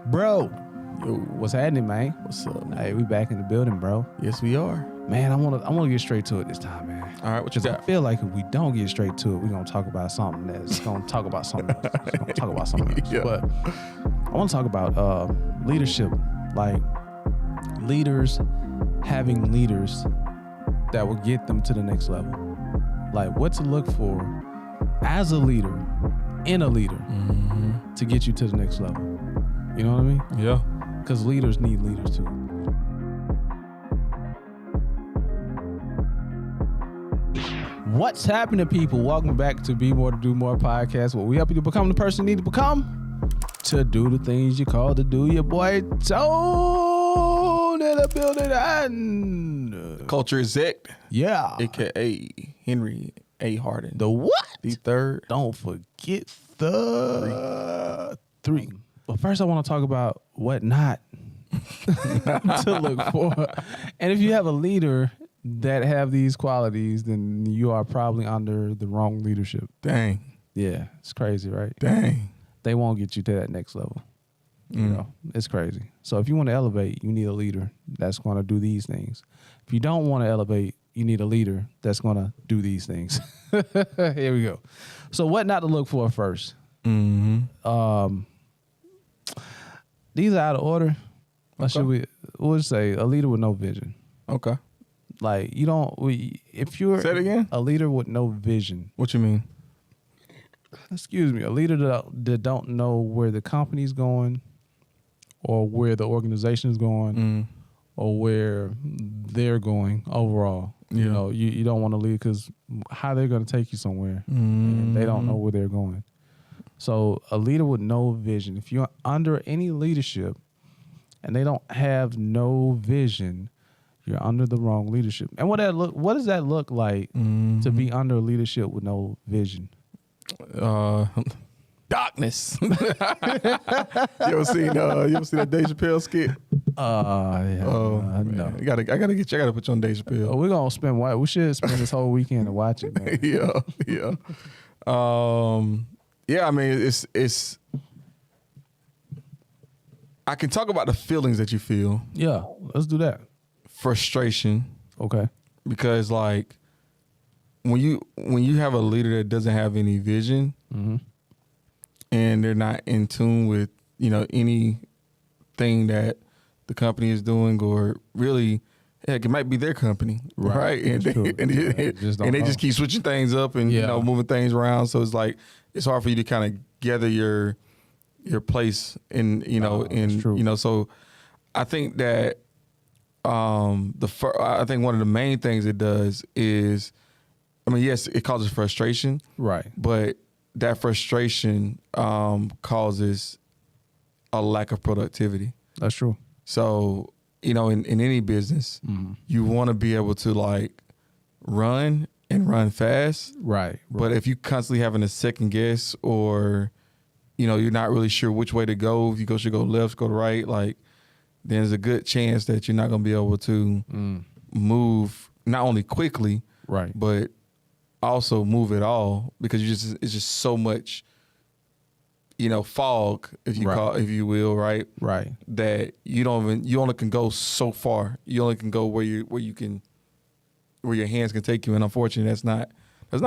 Bro, Yo, what's happening, man? what's up, man? Hey, we back in the building, bro. Yes, we are. Man, I wanna get straight to it this time, man. All right, what you Because I got? feel like if we don't get straight to it, we're gonna talk about something that's gonna talk about something else. It's gonna talk about something else. Yeah. But I want to talk about leadership, like leaders having leaders that will get them to the next level. Like what to look for as a leader, in a leader, to get you to the next level. You know what I mean? Yeah. Because leaders need leaders too. What's happening, people? Welcome back to Be More to Do More podcast, where we help you to become the person you need to become to do the things you call to do. Your boy Tone in the building and Culture exec, yeah, aka Henry A Harden the what? III. Don't forget the three. But first, I want to talk about what not to look for. And if you have a leader that have these qualities, then you are probably under the wrong leadership. Dang. Yeah, it's crazy, right? Dang. They won't get you to that next level. You know, it's crazy. So if you want to elevate, you need a leader that's going to do these things. If you don't want to elevate, you need a leader that's going to do these things. Here we go. So what not to look for first? These are out of order. Or should we'll say a leader with no vision. Okay. Like if you're Say it again? a leader with no vision, What you mean? a leader that don't know where the company's going or where the organization is going or where they're going overall. You Yeah. know, you don't want to lead because how they're going to take you somewhere and they don't know where they're going. So a leader with no vision, if you're under any leadership and they don't have no vision, you're under the wrong leadership. And what does that look like to be under leadership with no vision? Darkness. you ever seen that Dave Chappelle skit? Yeah. Man. No. I gotta put you on Dave Chappelle. We're gonna we should spend this whole weekend to watch it, man. Yeah. Yeah, I mean, it's. I can talk about the feelings that you feel. Yeah, let's do that. Frustration, Okay. because like when you have a leader that doesn't have any vision and they're not in tune with anything that the company is doing, or really heck, it might be their company, right? And they just keep switching things up and moving things around. So it's like it's hard for you to kind of gather your place in So I think that I think one of the main things it does is, I mean, yes, it causes frustration, Right. but that frustration causes a lack of productivity. That's true. So, in any business, you want to be able to like run fast. Right. But if you constantly having a second guess, or, you're not really sure which way to go, if you should go left, go to right, like, then there's a good chance that you're not going to be able to move not only quickly, Right. but also move at all, because it's just so much, fog, if you will, right? Right. That you only can go so far. You only can go where your hands can take you, and unfortunately, that's not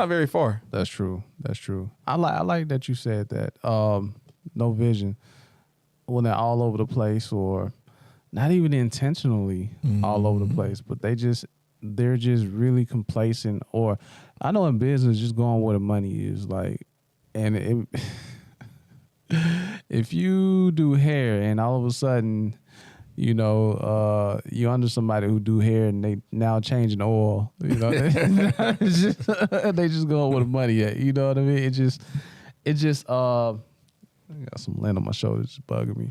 very far. That's true. I like that you said that. No vision when they're all over the place, or not even intentionally all over the place, but they're just really complacent. Or I know in business, just going where the money is, like, and if you do hair and all of a sudden, you're under somebody who do hair and they now changing oil, they just going where the money at. You know what I mean? It just I got some lint on my shoulders, just bugging me.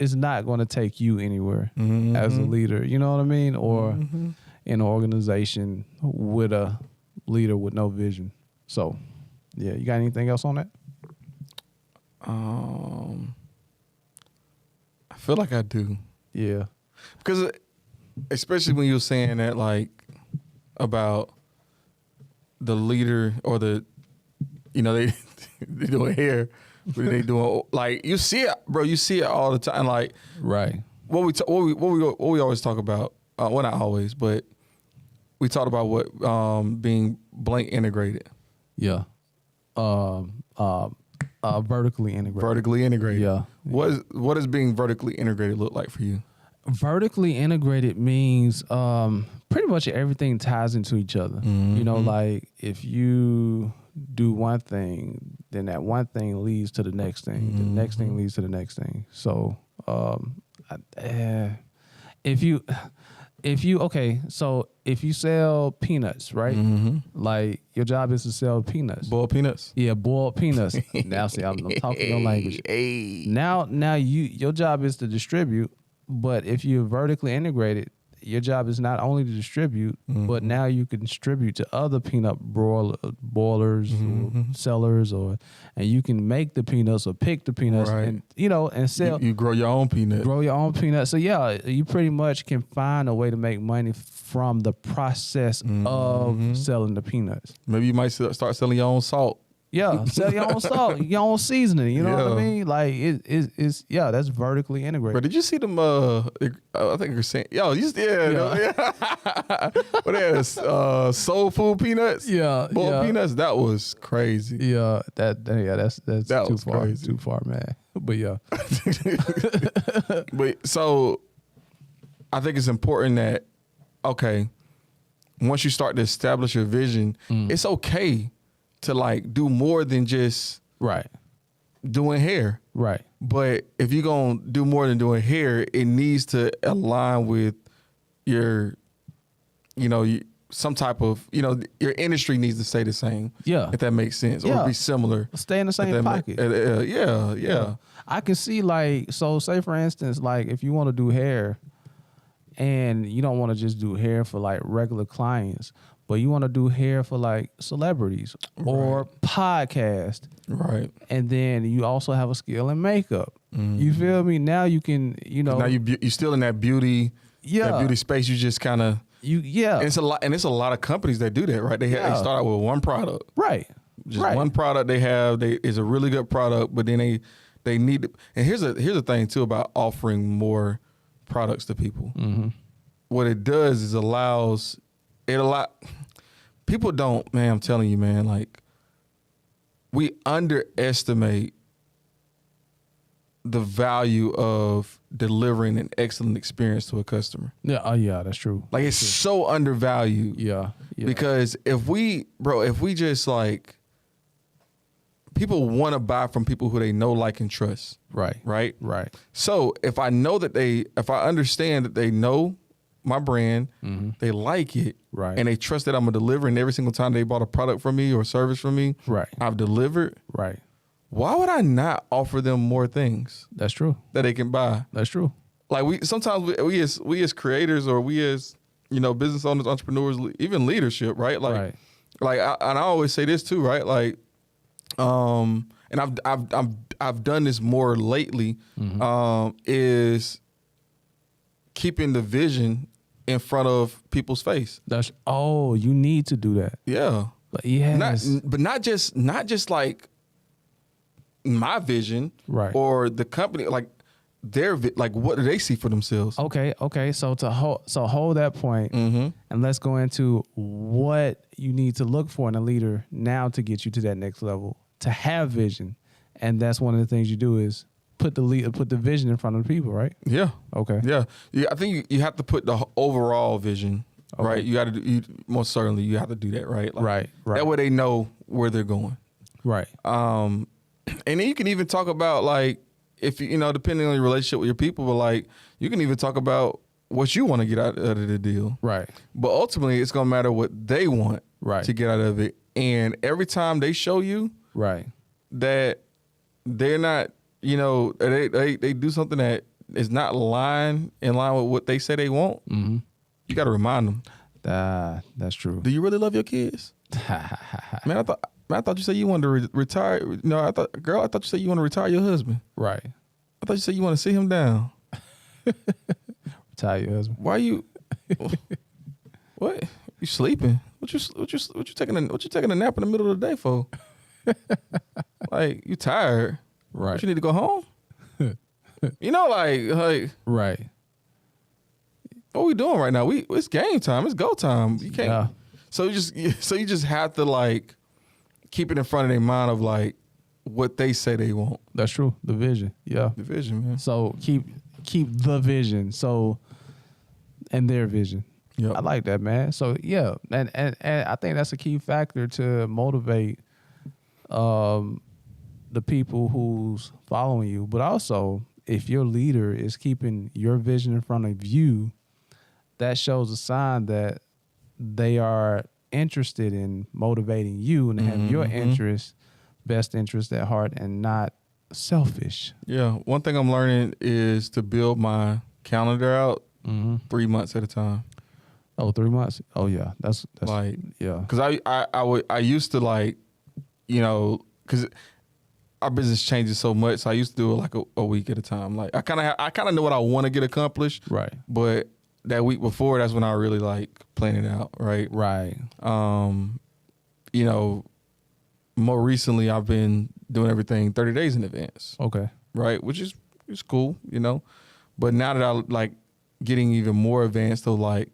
It's not going to take you anywhere as a leader. You know what I mean? Or in an organization with a leader with no vision. So, yeah, you got anything else on that? I feel like I do. Yeah. Because especially when you were saying that, like, about the leader or the they doing hair, but they doing like you see it, bro. You see it all the time. Like right. What we always talk about. Well, not always, but we talked about what being blank integrated. Yeah. Vertically integrated. Vertically integrated. Yeah. What does being vertically integrated look like for you? Vertically integrated means pretty much everything ties into each other. Mm-hmm. You know, like if you do one thing, then that one thing leads to the next thing. Mm-hmm. The next thing leads to the next thing. So if you sell peanuts, right? Mm-hmm. Like your job is to sell peanuts. Boiled peanuts? Yeah, boiled peanuts. Now see, I'm talking your language. Now your job is to distribute, but if you're vertically integrated, your job is not only to distribute, mm-hmm. but now you can distribute to other peanut boilers mm-hmm. or sellers, and you can make the peanuts or pick the peanuts, right. and and sell. You grow your own peanuts. Grow your own peanuts. So yeah, you pretty much can find a way to make money from the process mm-hmm. of selling the peanuts. Maybe you might start selling your own salt. Yeah, sell your own salt, your own seasoning. You know what I mean? Like it's that's vertically integrated. But did you see them? I think you're saying, what is soul food peanuts? Yeah, boiled peanuts. That was crazy. Yeah, that's that too was far, crazy. Too far, man. But yeah. But so, I think it's important that once you start to establish your vision, it's okay to like do more than just doing hair. Right. But if you're going to do more than doing hair, it needs to align with your, some type of, your industry needs to stay the same. Yeah. If that makes sense. Or be similar. Stay in the same pocket. Yeah. I can see say for instance, like if you want to do hair and you don't want to just do hair for like regular clients, but you want to do hair for like celebrities or podcast. Right. And then you also have a skill in makeup. Mm-hmm. You feel me? Now you can, Now you're still in that beauty, that beauty space. You just kind of, And it's a lot of companies that do that, right? They start out with one product. Right. Just one product they have. Is a really good product, but then they need to, and here's the thing too about offering more products to people. Mm-hmm. What it does is people don't, man, I'm telling you, man, like we underestimate the value of delivering an excellent experience to a customer. Yeah, that's true. Like it's so undervalued. Yeah. Because if we just like, people want to buy from people who they know, like, and trust. Right. Right. Right. So if I understand that they know my brand, mm-hmm. they like it, right, and they trust that I'm gonna deliver, and every single time they bought a product from me or service from me, right, I've delivered, right. Why would I not offer them more things? That's true. That they can buy. That's true. Like we as creators, or we as business owners, entrepreneurs, even leadership, right? Like, I always say this too, right? Like, and I've done this more lately, mm-hmm. Is keeping the vision in front of people's face. You need to do that. Yeah. But yes. Not just like my vision, right, or the company, like their like what do they see for themselves? Okay. So hold that point, mm-hmm. and let's go into what you need to look for in a leader now to get you to that next level, to have vision. And that's one of the things you do is put the vision in front of the people, right? Yeah. Okay. Yeah. I think you have to put the overall vision, right? You got to most certainly you have to do that, right? Like, right. That way they know where they're going. Right. And then you can even talk about like if depending on your relationship with your people, but like you can even talk about what you want to get out of the deal. Right. But ultimately it's gonna matter what they want to get out of it. And every time they show you that they're not, they do something that is not in line with what they say they want, mm-hmm. you got to remind them. That's true. Do you really love your kids? Man, I thought you said you wanted to retire. No, I thought you said you want to retire your husband. Right. I thought you said you want to sit him down. Retire your husband. Why you? What? You sleeping? What you taking a nap in the middle of the day for? Like, you tired. Right. But you need to go home. You know, like. Right. What we doing right now? It's game time. It's go time. You can't. Yeah. So you just have to like keep it in front of their mind of like what they say they want. That's true. The vision. Yeah. The vision, man. So keep the vision. So, and their vision. Yep. I like that, man. So yeah, and I think that's a key factor to motivate the people who's following you. But also, if your leader is keeping your vision in front of you, that shows a sign that they are interested in motivating you and have your best interest at heart and not selfish. Yeah. One thing I'm learning is to build my calendar out 3 months at a time. Oh, 3 months? Oh yeah. That's like, yeah. Cause I used to like, you know, cause our business changes so much. So I used to do it like a week at a time. Like I kind of know what I want to get accomplished. Right. But that week before, that's when I really like plan it out. Right. Right. You know, more recently I've been doing everything 30 days in advance. Okay. Right. Which is cool, you know, but now that I like getting even more advanced though, like,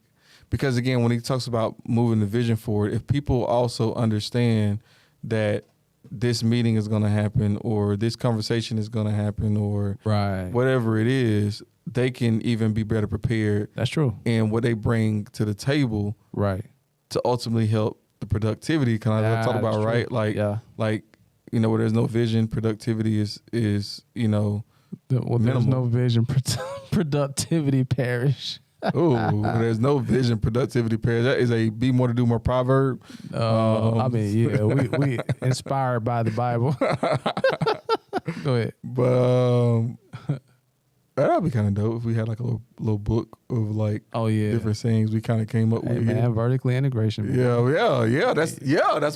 because again, when he talks about moving the vision forward, if people also understand that this meeting is going to happen or this conversation is going to happen or whatever it is, they can even be better prepared. That's true. And what they bring to the table, right, to ultimately help the productivity. Kind of talk about, right? Like, like, you know, where there's no vision, productivity is you know, there's no vision, productivity perish. Oh, there's no vision, productivity perish. That is a be more to do more proverb. I mean, yeah, we inspired by the Bible. Go ahead. But that'd be kind of dope if we had like a little book of like different sayings we kind of came up with. Man, vertical integration. Man. Yeah. That's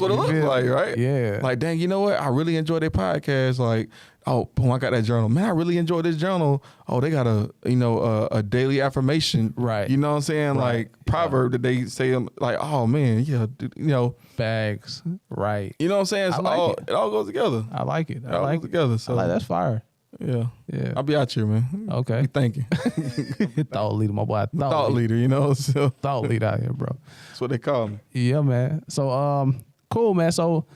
what it looks like, right? Yeah. Like, dang, you know what? I really enjoy their podcast. Like, oh, boom, I got that journal. Man, I really enjoy this journal. Oh, they got a daily affirmation. Right. You know what I'm saying? Right. Like proverb that they say, like, oh man, yeah, you know. Bags. Right. You know what I'm saying? So it all goes together. I like it. It all goes together. So that's fire. Yeah. I'll be out here, man. Okay. Be thinking. Thought leader, my boy. Thought leader, you know. So thought leader out here, bro. That's what they call me. Yeah, man. So cool, man. So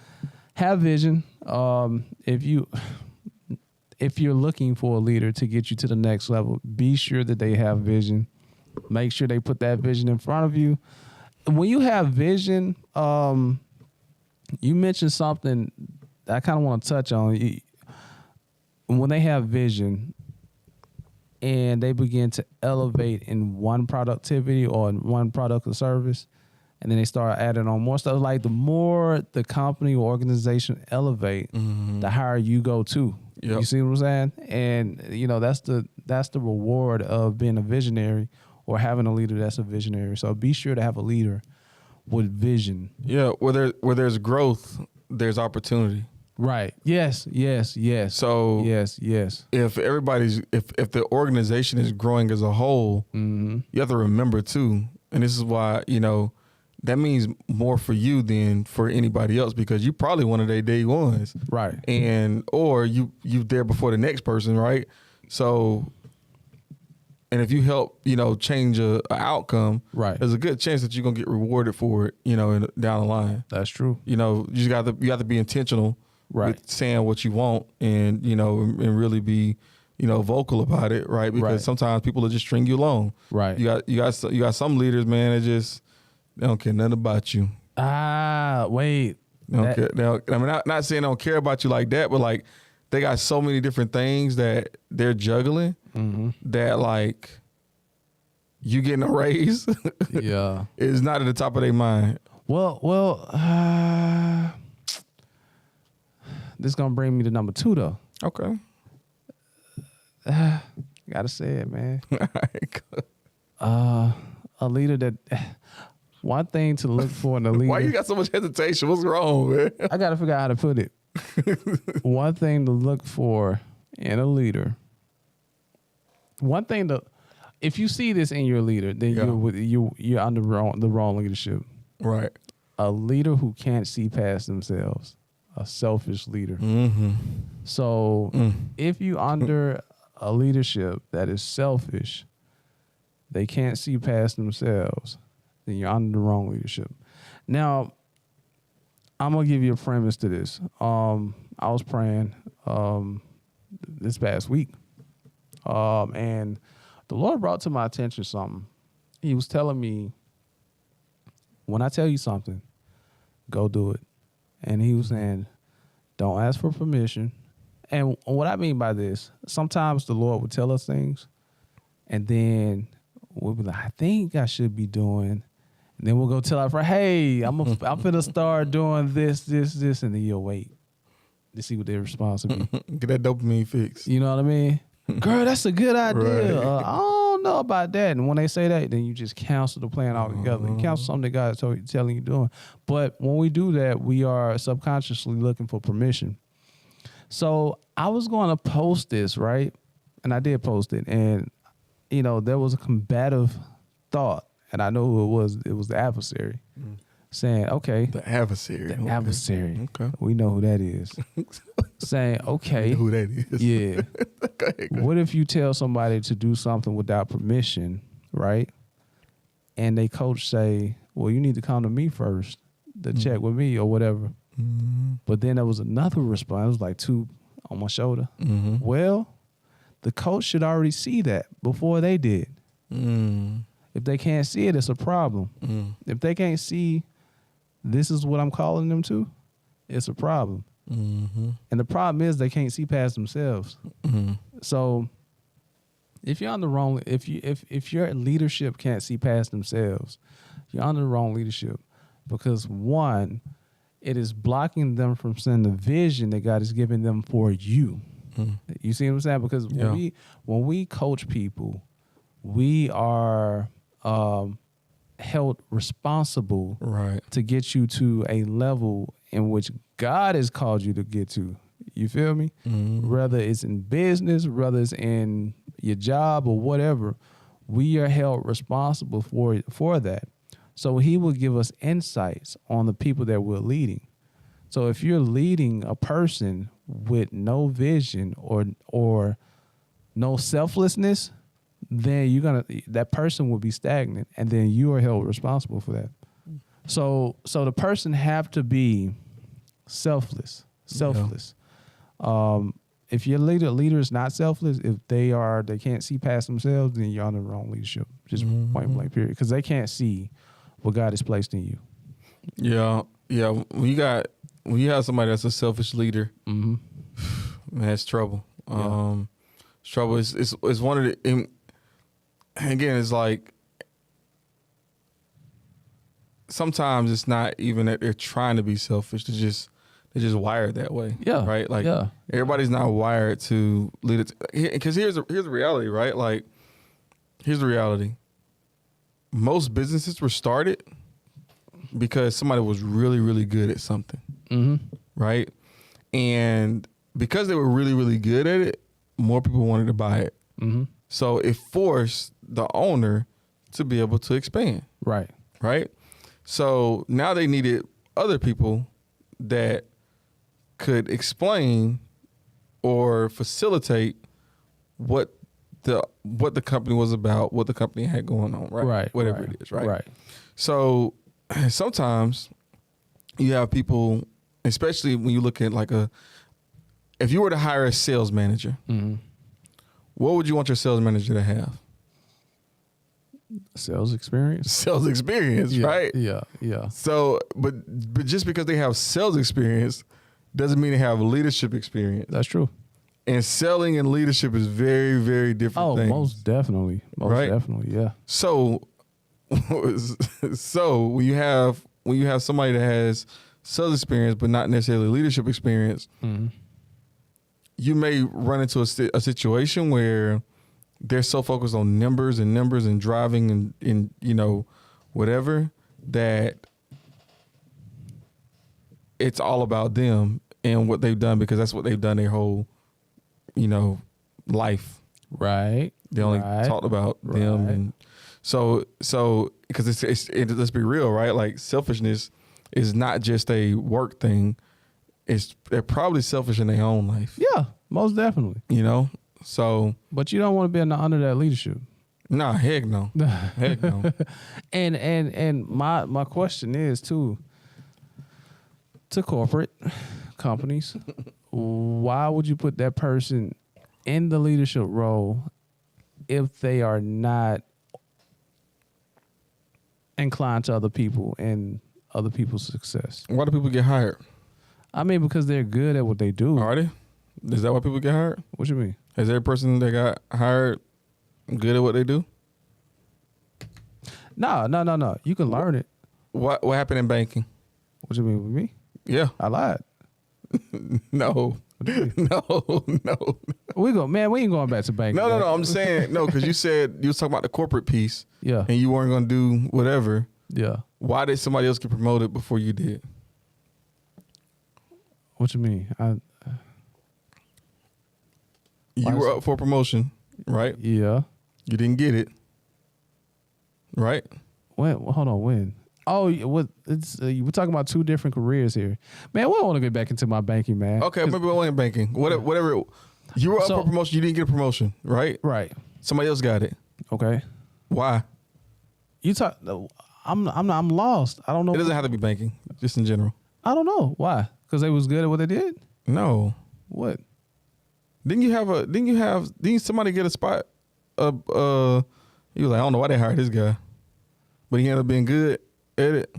have vision. If you're looking for a leader to get you to the next level, be sure that they have vision. Make sure they put that vision in front of you. When you have vision, you mentioned something I kind of want to touch on. When they have vision and they begin to elevate in one productivity or in one product or service, and then they start adding on more stuff, like the more the company or organization elevate, the higher you go too. Yep. You see what I'm saying? And you know, that's the reward of being a visionary or having a leader that's a visionary. So be sure to have a leader with vision. Yeah, where there's growth, there's opportunity. Right. Yes. So yes. If the organization is growing as a whole, you have to remember too, and this is why, you know, that means more for you than for anybody else, because you probably one of their day ones. Right. Or you there before the next person, right? So, and if you help, you know, change a outcome, right, there's a good chance that you're gonna get rewarded for it, you know, down the line. That's true. You know, you have to be intentional. Right. With saying what you want, and you know, and really be, you know, vocal about it, right? Because sometimes people will just string you along. Right. You got some leaders, man, that just they don't care nothing about you. Wait. They don't care. I mean, not saying they don't care about you like that, but like they got so many different things that they're juggling that like you getting a raise, is not at the top of their mind. Well. This is going to bring me to number 2, though. Okay. Gotta say it, man. A leader that... One thing to look for in a leader... Why you got so much hesitation? What's wrong, man? I got to figure out how to put it. One thing to look for in a leader... One thing to... If you see this in your leader, then you're under the wrong leadership. Right. A leader who can't see past themselves. a selfish leader. So if you under a leadership that is selfish, they can't see past themselves, then you're under the wrong leadership. Now, I'm going to give you a premise to this. I was praying this past week, and the Lord brought to my attention something. He was telling me, when I tell you something, go do it. And he was saying, don't ask for permission. And what I mean by this, sometimes the Lord would tell us things, and then we'll be like, I think I should be doing. And then we'll go tell our friend, hey, I'm finna start doing this, and then you'll wait to see what their response will be. Get that dopamine fix. You know what I mean? Girl, that's a good idea. Right. I don't know about that. And when they say that, then you just cancel the plan altogether. You cancel something that God is telling you doing. But when we do that, we are subconsciously looking for permission. So I was going to post this, right? And I did post it. And, there was a combative thought. And I know who it was. It was the adversary saying, okay. The adversary. The adversary. Okay. We know who that is. Saying, okay. Who that is. Yeah. Go ahead. What if you tell somebody to do something without permission, right? And they coach say, well, you need to come to me first to check with me or whatever. But then there was another response. It was like two on my shoulder. Well, the coach should already see that before they did. If they can't see it, it's a problem. If they can't see this is what I'm calling them to, it's a problem. And the problem is they can't see past themselves. So if you're on the wrong, if your leadership can't see past themselves, you're on the wrong leadership, because one, it is blocking them from seeing the vision that God is giving them for you. You see what I'm saying? Because when we coach people, we are held responsible to get you to a level in which God has called you to get to. You feel me? Whether it's in business, whether it's in your job or whatever, we are held responsible for that. So he will give us insights on the people that we're leading. So if you're leading a person with no vision or no selflessness, then that person will be stagnant, and then you are held responsible for that. So the person have to be selfless. If your leader is not selfless, if they can't see past themselves, then you're on the wrong leadership. Just point blank period, because they can't see what God has placed in you. Yeah. When you have somebody that's a selfish leader, man, it's trouble. It's trouble. It's one of the. Again, it's like sometimes it's not even that they're trying to be selfish. They're just wired that way. Yeah. Right. Like everybody's not wired to lead it. Because here's the reality, right? Like here's the reality. Most businesses were started because somebody was really, really good at something. Right. And because they were really, really good at it, more people wanted to buy it. So it forced the owner to be able to expand. Right. So now they needed other people that could explain or facilitate what the company was about, what the company had going on, whatever it is, right? So sometimes you have people, especially when you look at if you were to hire a sales manager, what would you want your sales manager to have? Sales experience, right? Yeah. So, but just because they have sales experience doesn't mean they have leadership experience. That's true. And selling and leadership is very, very different things. Most definitely. Definitely, yeah. So when you have somebody that has sales experience but not necessarily leadership experience, you may run into a situation where they're so focused on numbers and driving and whatever, that it's all about them and what they've done, because that's what they've done their whole life. Right. They only talked about them. And so because let's be real, right? Like selfishness is not just a work thing. they're probably selfish in their own life. Yeah, most definitely. You know, so. But you don't want to be under that leadership. Nah, heck no. Heck no. And my question is too, to corporate companies, why would you put that person in the leadership role if they are not inclined to other people and other people's success? Why do people get hired? I mean, because they're good at what they do. Are they? Is that why people get hired? What you mean? Is every person that got hired good at what they do? No. You can learn it. What happened in banking? What you mean with me? Yeah. I lied. No. No. We ain't going back to banking. No. I'm saying, no, because you said you was talking about the corporate piece. Yeah. And you weren't going to do whatever. Yeah. Why did somebody else get promoted before you did? What you mean? You were up for promotion, right? Yeah. You didn't get it, right? When? Hold on. When? Oh, what? It's we're talking about two different careers here, man. We don't want to get back into my banking, man. Okay, maybe we went banking. Whatever. You were up for promotion. You didn't get a promotion, right? Right. Somebody else got it. Okay. Why? You talk. I'm lost. I don't know. It doesn't have to be banking. Just in general. I don't know why. Because they was good at what they did. No. What? Didn't somebody get a spot? He was like, I don't know why they hired this guy, but he ended up being good at it.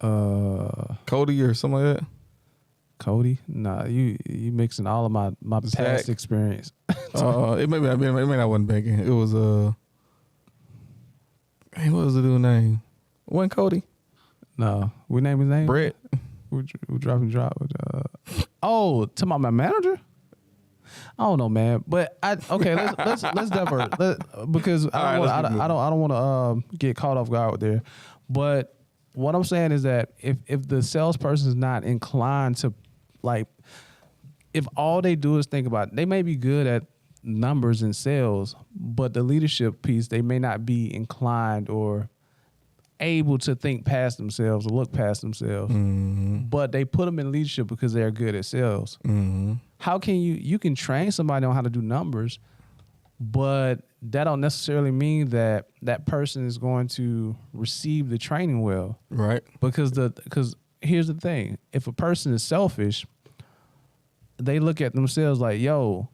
Cody or something like that. Cody? Nah, you mixing all of my past experience. It may not wasn't banking. It was what was the dude's name? Wasn't Cody? No, we name his name. Brett. We drop. Oh, to my manager. I don't know, man. But let's divert because I don't want to get caught off guard there. But what I'm saying is that if the salesperson is not inclined to, like, if all they do is think about, they may be good at numbers and sales, but the leadership piece, they may not be inclined or able to think past themselves or look past themselves. Mm-hmm. But they put them in leadership because they're good at sales. Mm-hmm. How can you can train somebody on how to do numbers, but that don't necessarily mean that that person is going to receive the training well. Right. Because here's the thing. If a person is selfish, they look at themselves like, yo,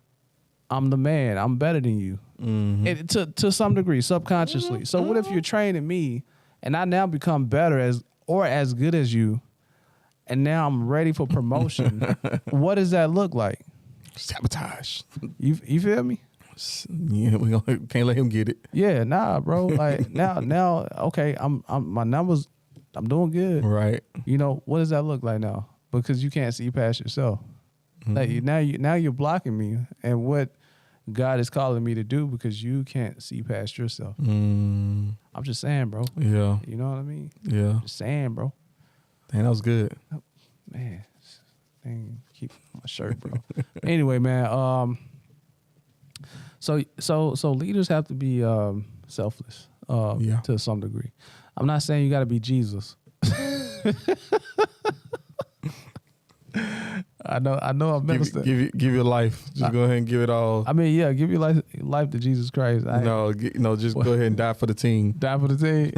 I'm the man. I'm better than you. Mm-hmm. And to some degree, subconsciously. Mm-hmm. So what if you're training me and I now become better as good as you, and now I'm ready for promotion? What does that look like? Sabotage. You feel me? Yeah, can't let him get it. Yeah, nah, bro. Like now, okay, I'm my numbers, I'm doing good. Right. You know, what does that look like now? Because you can't see past yourself. Mm-hmm. Like now you're blocking me and what God is calling me to do because you can't see past yourself. Mm. I'm just saying, bro. Yeah. You know what I mean? Yeah. Just saying, bro. Dang, that was good. Man, dang, keep my shirt, bro. Anyway, man. So leaders have to be selfless to some degree. I'm not saying you got to be Jesus. I know I've ministered. Give your life. Just go ahead and give it all. I mean, yeah, give your life to Jesus Christ. Just go ahead and die for the team. Die for the team?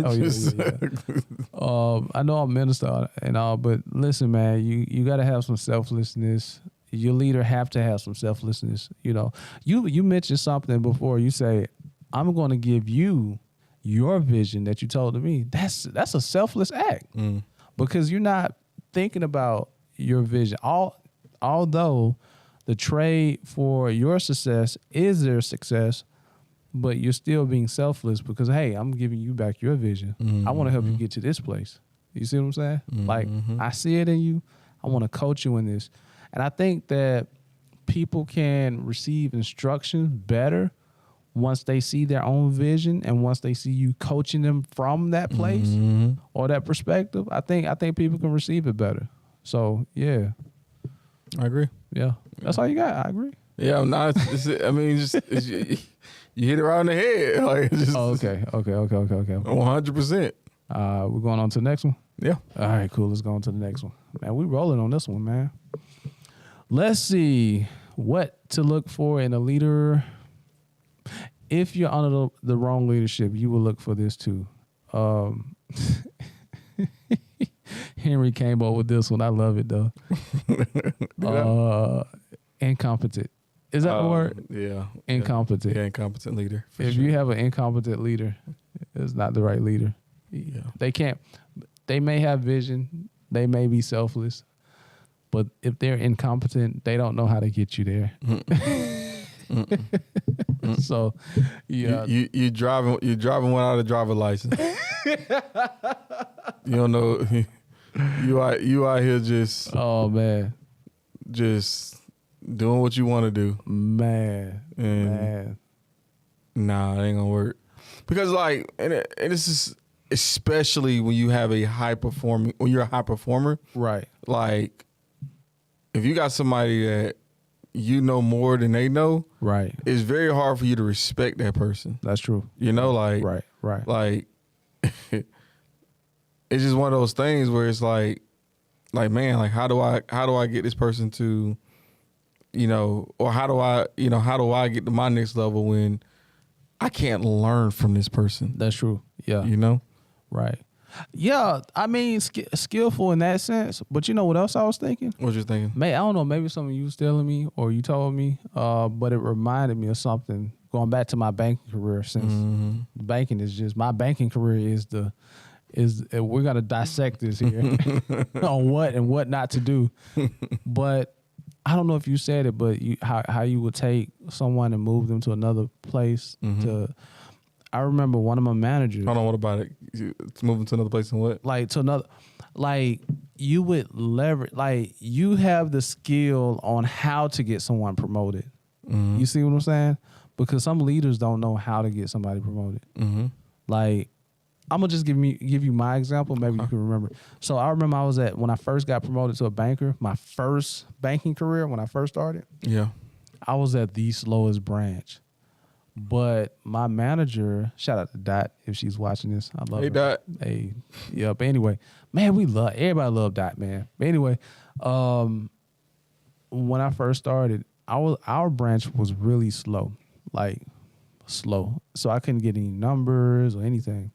Oh, yeah. I know I'm minister and all, but listen, man, you got to have some selflessness. Your leader have to have some selflessness. You know, you mentioned something before. You say, I'm going to give you your vision that you told to me. That's a selfless act because you're not thinking about your vision. Although the trade for your success is their success, but you're still being selfless because, hey, I'm giving you back your vision. Mm-hmm. I want to help you get to this place. You see what I'm saying? Mm-hmm. Like, I see it in you. I want to coach you in this. And I think that people can receive instructions better once they see their own vision and once they see you coaching them from that place or that perspective. I think people can receive it better. So, yeah. I agree. Yeah. That's all you got. I agree. Yeah, you hit it right on the head. Like, okay. 100%. We're going on to the next one? Yeah. All right, cool. Let's go on to the next one. Man, we rolling on this one, man. Let's see what to look for in a leader. If you're under the wrong leadership, you will look for this too. Henry came up with this one. I love it though. Incompetent. Is that the word? Yeah. Incompetent. Yeah, incompetent leader. If you have an incompetent leader, it's not the right leader. Yeah. They may have vision. They may be selfless. But if they're incompetent, they don't know how to get you there. So, yeah, you driving without a driver license. You don't know. You out here just just doing what you want to do, man. Nah, it ain't gonna work because and this is especially when you have a when you're a high performer, right? Like if you got somebody that you know more than they know, right? It's very hard for you to respect that person. That's true. You know, right. Like it's just one of those things where it's like man, like how do I get this person to, or how do I get to my next level when I can't learn from this person? That's true. Yeah. Right. Yeah, I mean, skillful in that sense. But you know what else I was thinking? What you thinking? I don't know. Maybe something you was telling me or you told me. But it reminded me of something going back to my banking career. Since banking is just my banking career we're gonna dissect this here on what and what not to do. But I don't know if you said it, but how you would take someone and move them to another place I remember one of my managers. Hold on, what about it? It's moving to another place and what? You would leverage, you have the skill on how to get someone promoted. Mm-hmm. You see what I'm saying? Because some leaders don't know how to get somebody promoted. Mm-hmm. I'm gonna just give you my example. Maybe you can remember. So I remember when I first got promoted to a banker, my first banking career when I first started. Yeah, I was at the slowest branch. But my manager, shout out to Dot if she's watching this. I love her. Dot. Hey, yeah. But anyway, man, everybody love Dot, man. But anyway, when I first started, our branch was really slow. So I couldn't get any numbers or anything.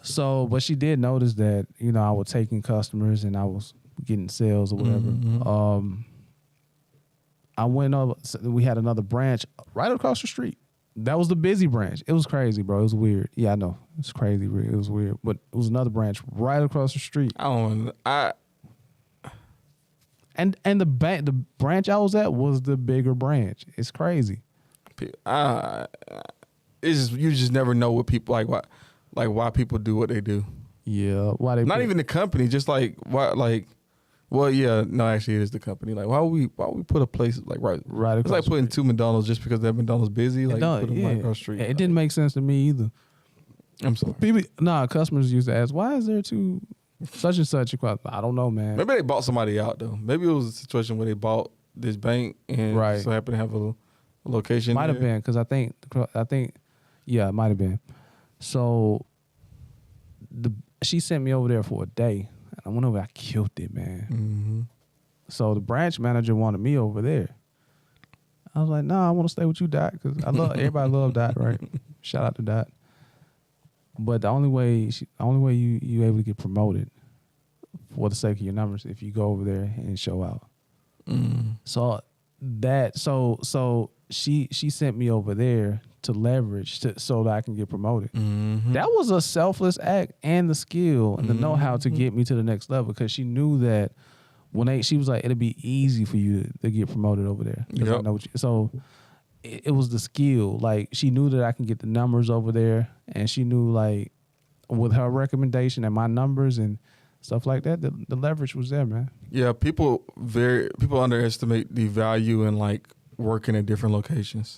So, but she did notice that, I was taking customers and I was getting sales or whatever. Mm-hmm. I went over, we had another branch right across the street. That was the busy branch. It was crazy, bro. It was weird. Yeah, I know. It's crazy. It was weird. But it was another branch right across the street. And the branch I was at was the bigger branch. It's crazy. You just never know what people why people do what they do. Yeah, why they not even the company, just why well, yeah, no, actually it is the company. Why would we put a place right across? It's like putting two McDonald's just because that McDonald's busy. Put them right across the street. It didn't make sense to me either. I'm sorry. Customers used to ask, why is there two such and such? I don't know, man. Maybe they bought somebody out though. Maybe it was a situation where they bought this bank and so happened to have a location. Might have been because I think yeah, it might have been. So she sent me over there for a day. I went over, I killed it, man. Mm-hmm. So the branch manager wanted me over there. I was like, I want to stay with you, Dot, because everybody love Dot, right? Shout out to Dot. But the only way you able to get promoted for the sake of your numbers if you go over there and show out. Mm. So she sent me over there to leverage so that I can get promoted. Mm-hmm. That was a selfless act and the skill and the know-how to get me to the next level because she knew that she was like, it'll be easy for you to get promoted over there. Yep. I know so it was the skill. She knew that I can get the numbers over there and she knew with her recommendation and my numbers and stuff like that, the leverage was there, man. Yeah, people underestimate the value in working at different locations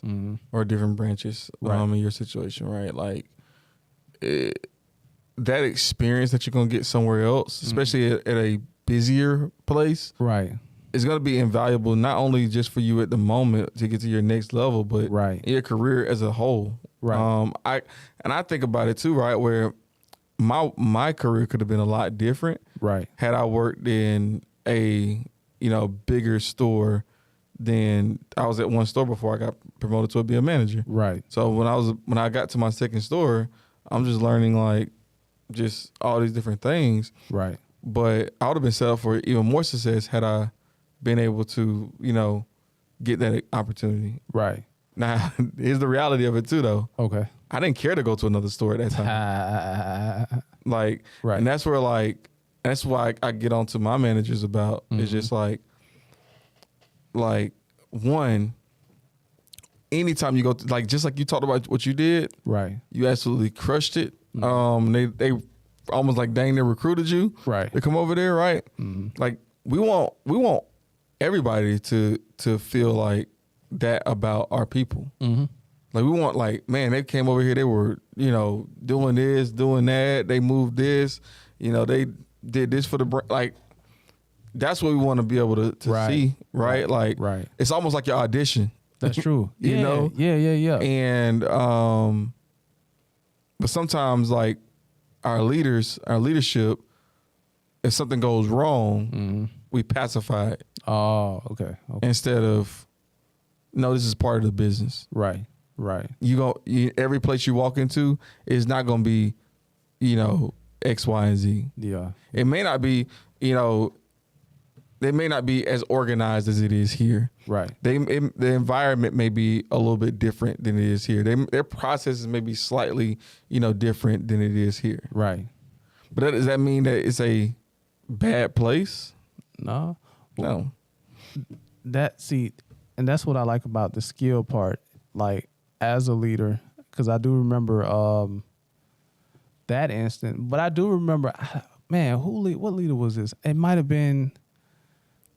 or different branches in your situation, right? That experience that you're going to get somewhere else, especially at a busier place, right, is going to be invaluable not only just for you at the moment to get to your next level, but in your career as a whole. Right. I think about it too, right, where my career could have been a lot different, right, had I worked in a bigger store than I was at one store before I got promoted to be a manager. Right. So when I got to my second store, I'm just learning like just all these different things. Right. But I would have been set up for even more success had I been able to, get that opportunity. Right. Now, here's the reality of it too, though. Okay. I didn't care to go to another store at that time. Like, right. And that's where that's why I get on to my managers about. It's just like one, anytime you go to, just like you talked about what you did, right? You absolutely crushed it. They almost like dang, they recruited you, right, to come over there, right? Like we want everybody to feel like that about our people. Like we want man, they came over here, they were doing this, doing that, they moved this, they did this for the brand, like. That's what we want to be able to see, right? Like, it's almost like your audition. That's true. Yeah. And, but sometimes like our leadership, if something goes wrong, we pacify it. Oh, okay. Instead of, no, this is part of the business. Right. Every place you walk into is not going to be, X, Y, and Z. Yeah. It may not be, they may not be as organized as it is here. Right. The environment may be a little bit different than it is here. Their processes may be slightly, different than it is here. Right. But does that mean that it's a bad place? No. No. And that's what I like about the skill part. Like as a leader, because I do remember that instant. But I do remember, man, what leader was this? It might have been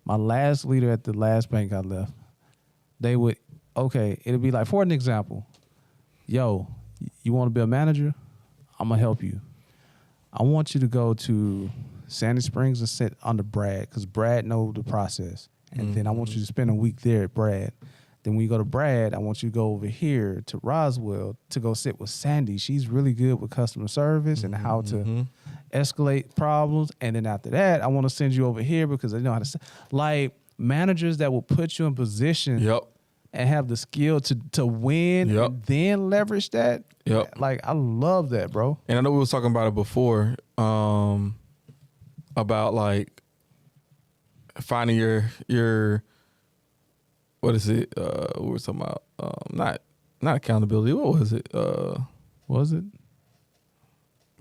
my last leader at the last bank I left. It'd be like, for an example, yo, you want to be a manager? I'm going to help you. I want you to go to Sandy Springs and sit under Brad, because Brad knows the process. And then I want you to spend a week there at Brad. Then when you go to Brad, I want you to go over here to Roswell to go sit with Sandy. She's really good with customer service and how to escalate problems. And then after that, I want to send you over here because they know how to, like managers that will put you in position and have the skill to win and then leverage that. Like, I love that, bro. And I know we was talking about it before, about like finding your what is it? We were talking about not accountability. What was it? Was it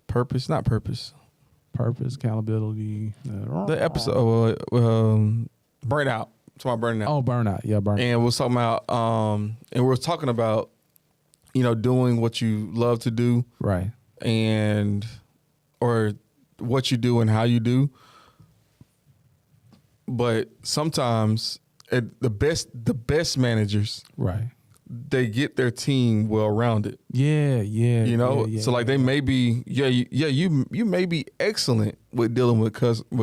purpose? Not purpose. Purpose, accountability. The episode burnout. It's about burnout. Oh, burnout. Yeah, burnout. And we're talking about and we're talking about doing what you love to do, right? Or what you do and how you do. But sometimes the best managers, right, they get their team well rounded. Yeah. So like they may be, you may be excellent with dealing with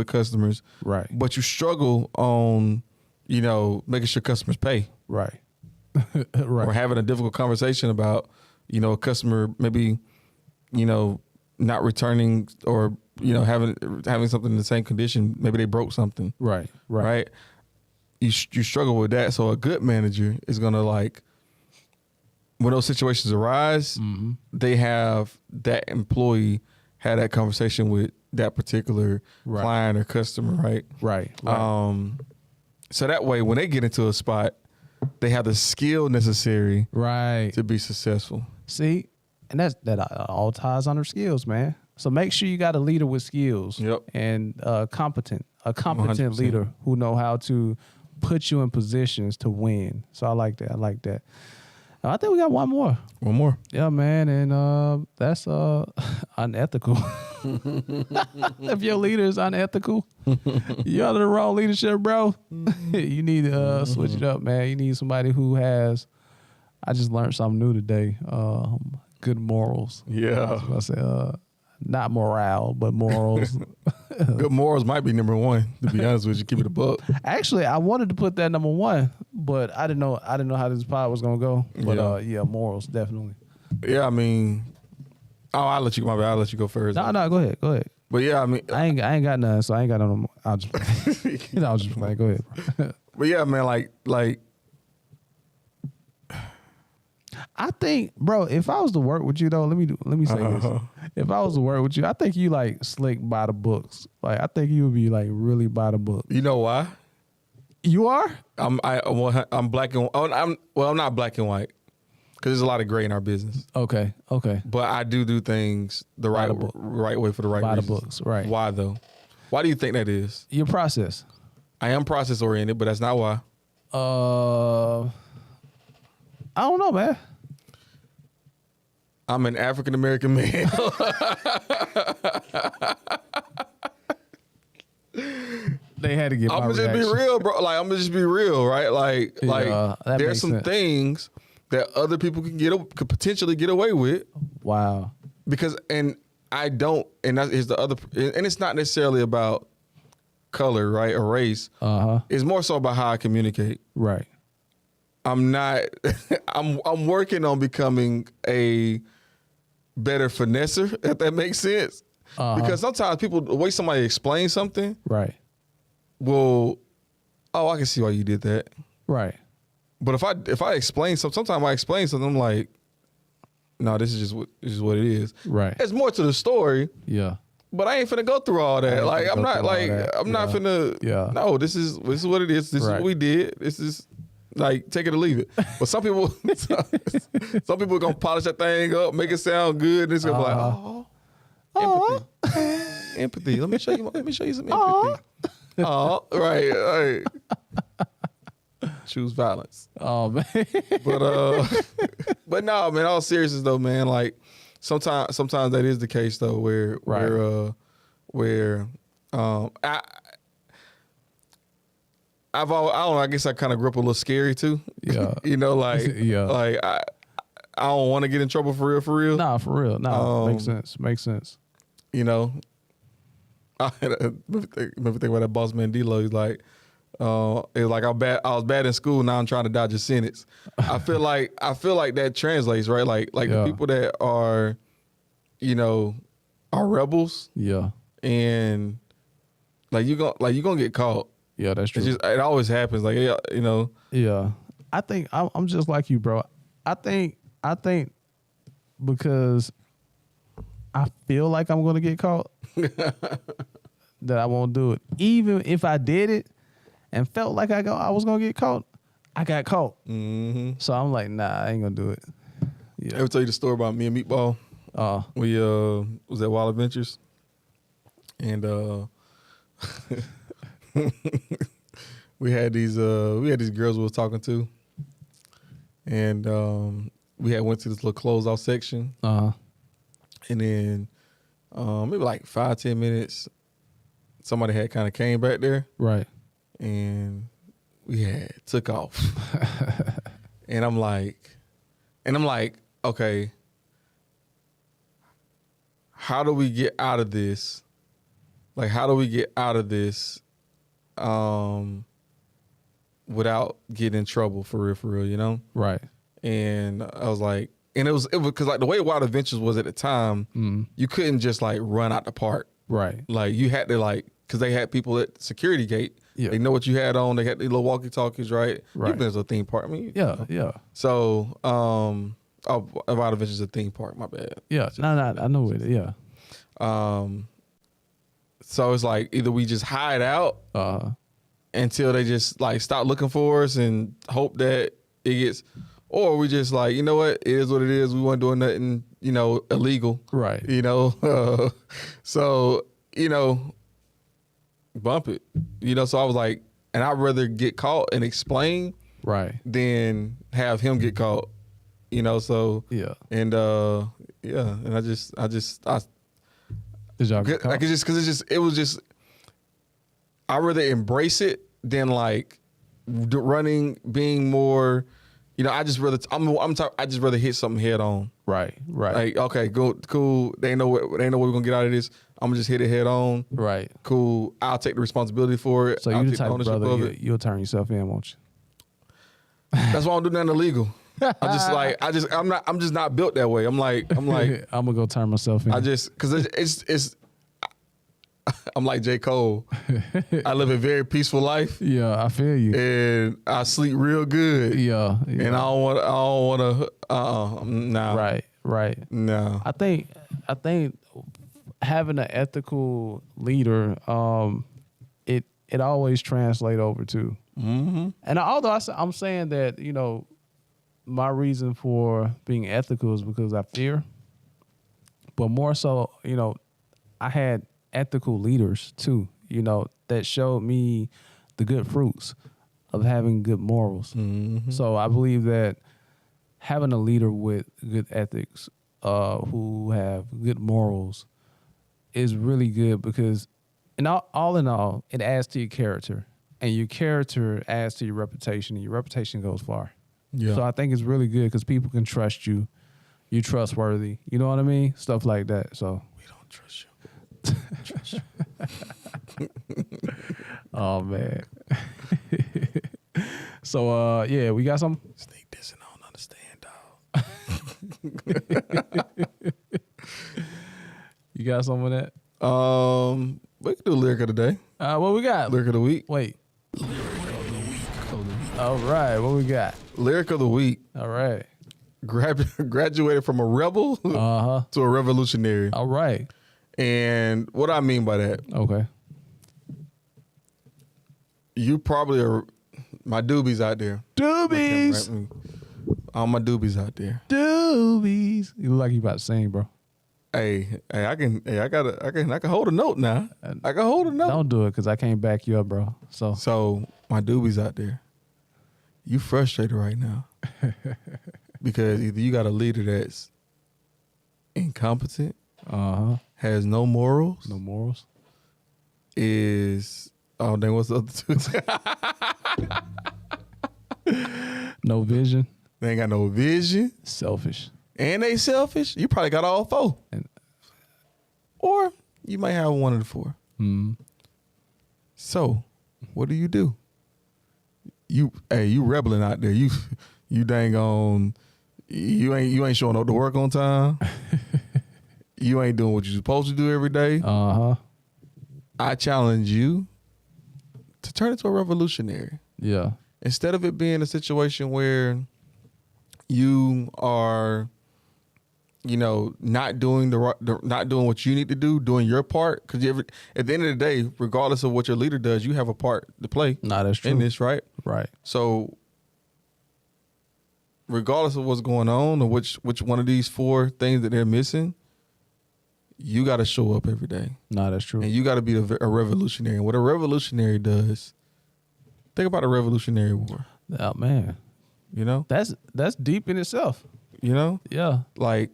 customers, right? But you struggle on, making sure customers pay, right, right, or having a difficult conversation about, a customer maybe, not returning or having something in the same condition. Maybe they broke something, right. You struggle with that. So a good manager is going to like, when those situations arise, they have that employee had that conversation with that particular client or customer, right? Right. So that way, when they get into a spot, they have the skill necessary to be successful. See, and that all ties under skills, man. So make sure you got a leader with skills and a competent 100%. Leader who know how to put you in positions to win. So I like that. I think we got one more. Yeah, man. And that's unethical. If your leader is unethical, you're under the wrong leadership, bro. You need to switch it up, man. You need somebody who has, I just learned something new today, good morals. Yeah. I said, not morale, but morals. Good morals might be number one, to be honest with you. Keep it a buck. Actually, I wanted to put that number one, but I didn't know how this pod was gonna go. But morals definitely. Yeah, I mean, I'll let you go first. No, go ahead. But yeah, I mean, I ain't got none, so I ain't got no more. I'll just play. Go ahead, bro. But yeah, man, like. I think, bro, if I was to work with you though, let me say this. If I was to work with you, I think you like slick by the books. Like I think you would be like really by the book. You know why? You are? I'm black and I'm not black and white because there's a lot of gray in our business. Okay. But I do things the right way for the right by reasons. the books, right? Why though? Why do you think that is? Your process. I am process oriented, but that's not why. I don't know, man. I'm an African American man. They had to get. I'm gonna just be real, bro. Like I'm gonna just be real, right? Like there's some things that other people could potentially get away with. Wow. Because I don't, and that is the other, and it's not necessarily about color, right, or race. It's more so about how I communicate. Right. I'm not. I'm working on becoming a better finesser, if that makes sense. Because sometimes people, the way somebody explains something, right, well, I can see why you did that, right. But if I explain something, sometimes I explain something, I'm like, no, this is what it is. Right. There's more to the story. Yeah. But I ain't finna go through all that. Like I'm not finna. Yeah. No, this is what it is. This is what we did. This is. Like, take it or leave it. But some people are gonna polish that thing up, make it sound good, and it's gonna be like, empathy. Let me show you some empathy. Right. Choose violence. Oh man. But no, man. All seriousness though, man. Like sometimes that is the case though, where I don't know. I guess I kind of grew up a little scary too. Yeah. Like I don't want to get in trouble for real. Nah, for real. Nah, makes sense. I remember thinking about that boss man D-Lo. He's like, it was like I was bad in school. Now I'm trying to dodge a sentence. I feel like that translates, right? Like the people that are, are rebels. Yeah. And you're gonna get caught. Yeah, that's true. It always happens. Like, Yeah. I think I'm just like you, bro. I think because I feel like I'm going to get caught that I won't do it. Even if I did it and felt like I was going to get caught, I got caught. Mm-hmm. So I'm like, nah, I ain't going to do it. Yeah. Ever tell you the story about me and Meatball? We was at Wild Adventures and we had these girls we was talking to, and we had went to this little closed off section, and then maybe like 5-10 minutes, somebody had kind of came back there, right, and we had took off, and I'm like, okay, how do we get out of this? Like, how do we get out of this without getting in trouble for real, Right. And I was like, and it was because like the way Wild Adventures was at the time, you couldn't just like run out the park. Right. Like you had to because they had people at the security gate. Yeah. They know what you had on. They had the little walkie-talkies, right? Right. You've been to a theme park. I mean, yeah. So, Wild Adventures is a theme park. My bad. Yeah. No, I know it. Yeah. So it's like either we just hide out until they just like stop looking for us and hope that it gets, or we just like, you know what, it is what it is. We weren't doing nothing, illegal. Right. So, bump it. So I was like, and I'd rather get caught and explain than have him get caught. So yeah. And and I did y'all get caught? Like it was just I'd rather embrace it than like running, being more, I just rather I just rather hit something head on. Right. Like, okay, cool. They know what we're gonna get out of this. I'm gonna just hit it head on. Right. Cool. I'll take the responsibility for it. So you the type of brother you'll turn yourself in, won't you? That's why I don't do nothing illegal. I'm just not built that way. I'm like I'm gonna go turn myself in. because it's like J. Cole. I live a very peaceful life. Yeah, I feel you. And I sleep real good. Yeah. And I don't want to. Nah. Right. No. I think having an ethical leader, it always translates over too. Mm-hmm. And although I'm saying that, you know, my reason for being ethical is because I fear, but more so, you know, I had ethical leaders too, you know, that showed me the good fruits of having good morals. Mm-hmm. So I believe that having a leader with good ethics, who have good morals, is really good because, all in all, it adds to your character, and your character adds to your reputation, and your reputation goes far. Yeah. So I think it's really good because people can trust you. You're trustworthy. You know what I mean? Stuff like that. So we don't trust you. Trust you. Oh man. So yeah, we got some. Sneak this and I don't understand, dog. You got some of that? We can do lyric of the day. What we got? Lyric of the week. Wait. Lyric of the week. All right, what we got? Lyric of the week. All right. Graduated from a rebel to a revolutionary. All right. And what I mean by that? Okay. You probably are my doobies out there. Doobies. All my doobies out there. Doobies. You look like you about to sing, bro. Hey, I can hold a note now. I can hold a note. Don't do it because I can't back you up, bro. So my doobies out there, you frustrated right now because either you got a leader that's incompetent, has no morals, is what's the other two? No vision. They ain't got no vision. Selfish. And they selfish. You probably got all four. Or you might have one of the four. Mm-hmm. So, what do? You rebelling out there. You dang on. You ain't showing up to work on time. You ain't doing what you're supposed to do every day. I challenge you to turn into a revolutionary. Yeah. Instead of it being a situation where you are, not doing not doing what you need to do, doing your part. Because at the end of the day, regardless of what your leader does, you have a part to play. Nah, that's true. In this, right? Right. So, regardless of what's going on or which one of these four things that they're missing, you got to show up every day. Nah, that's true. And you got to be a revolutionary. And what a revolutionary does, think about a Revolutionary War. Oh man, that's deep in itself. Yeah. Like,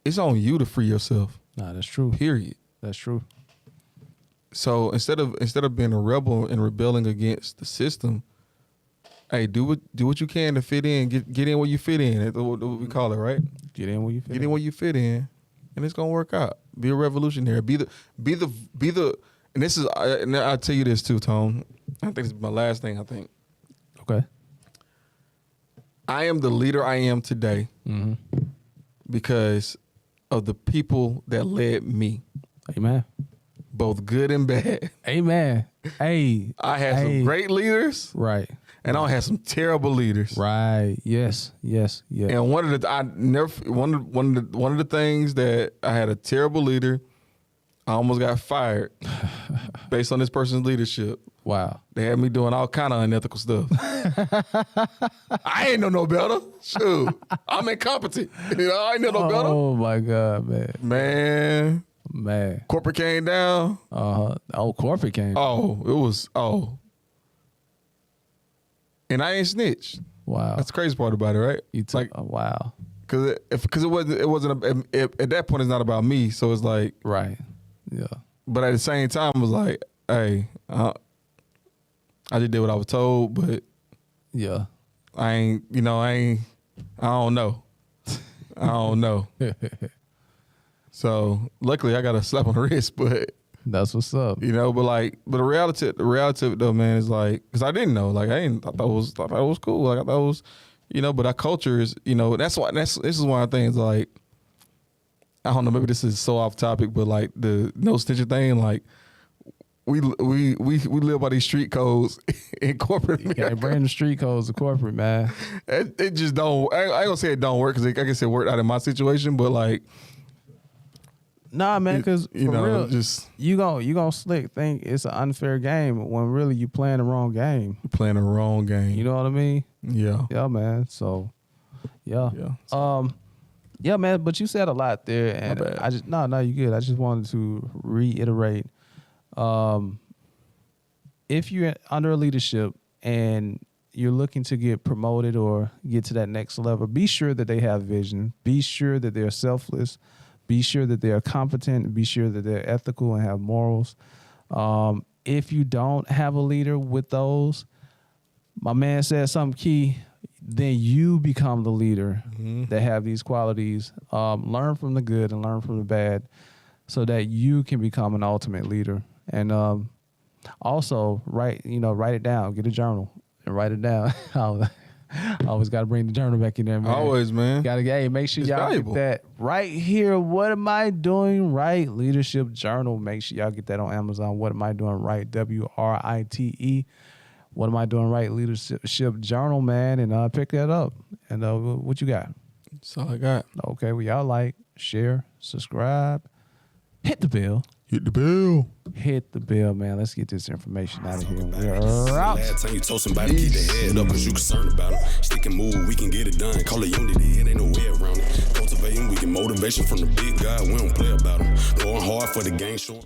it's on you to free yourself. Nah, that's true. Period. That's true. So instead of being a rebel and rebelling against the system, hey, do what you can to fit in. Get in where you fit in. That's what we call it, right? Get in where you fit. Get in where you fit in, and it's gonna work out. Be a revolutionary. Be the. And this is. And I'll tell you this too, Tone. I think this is my last thing. I think. Okay. I am the leader I am today because of the people that led me. Amen. Both good and bad. Amen. Hey. I had some great leaders. Right. And I had some terrible leaders. Right. Yes. And one of the things that I had a terrible leader, I almost got fired based on this person's leadership. Wow. They had me doing all kind of unethical stuff. I ain't know no better. Shoot. I'm incompetent. I ain't know no better. Oh my God, man. Man. Corporate came down. Corporate came. Oh, it was and I ain't snitched. Wow. That's the crazy part about it, right? Wow. Because it wasn't at that point it's not about me, so it's like right. Yeah. But at the same time it was like, hey, I just did what I was told, but yeah. I don't know. I don't know. So luckily I got a slap on the wrist, but that's what's up. but the reality of it though, man, is like, because I didn't know, like I thought it was cool, like I thought it was, but our culture is, this is one of the things, like, I don't know, maybe this is so off topic, but like the no snitching thing, like we live by these street codes in corporate America. Yeah, bring the street codes to corporate, man. It just don't. I ain't gonna say it don't work because I guess it worked out in my situation, but like, nah, man, because you know, real, just you gonna slick think it's an unfair game when really you playing the wrong game. You're playing the wrong game. You know what I mean? Yeah. Yeah, man. So, yeah. Yeah, man. But you said a lot there, and I just no, you good. I just wanted to reiterate. If you're under a leadership and you're looking to get promoted or get to that next level, be sure that they have vision. Be sure that they're selfless. Be sure that they're competent. Be sure that they're ethical and have morals. If you don't have a leader with those, my man said something key, then you become the leader that have these qualities. Learn from the good and learn from the bad so that you can become an ultimate leader. And also write it down. Get a journal and write it down. I always got to bring the journal back in there, man. Always, man. Make sure y'all get that right here. What am I doing right? Leadership journal. Make sure y'all get that on Amazon. What am I doing right? WRITE. What am I doing right? Leadership journal, man. And pick that up. And what you got? That's all I got. Okay, well, y'all like, share, subscribe, hit the bell. Hit the bell. Hit the bell, man. Let's get this information out of here. We're out. Last time you told somebody, keep their head up, cause you concerned about them. Stick and move, we can get it done. Call it unity, it ain't no way around it. Cultivating, we get motivation from the big guy. We don't play about them. Going hard for the game, showing.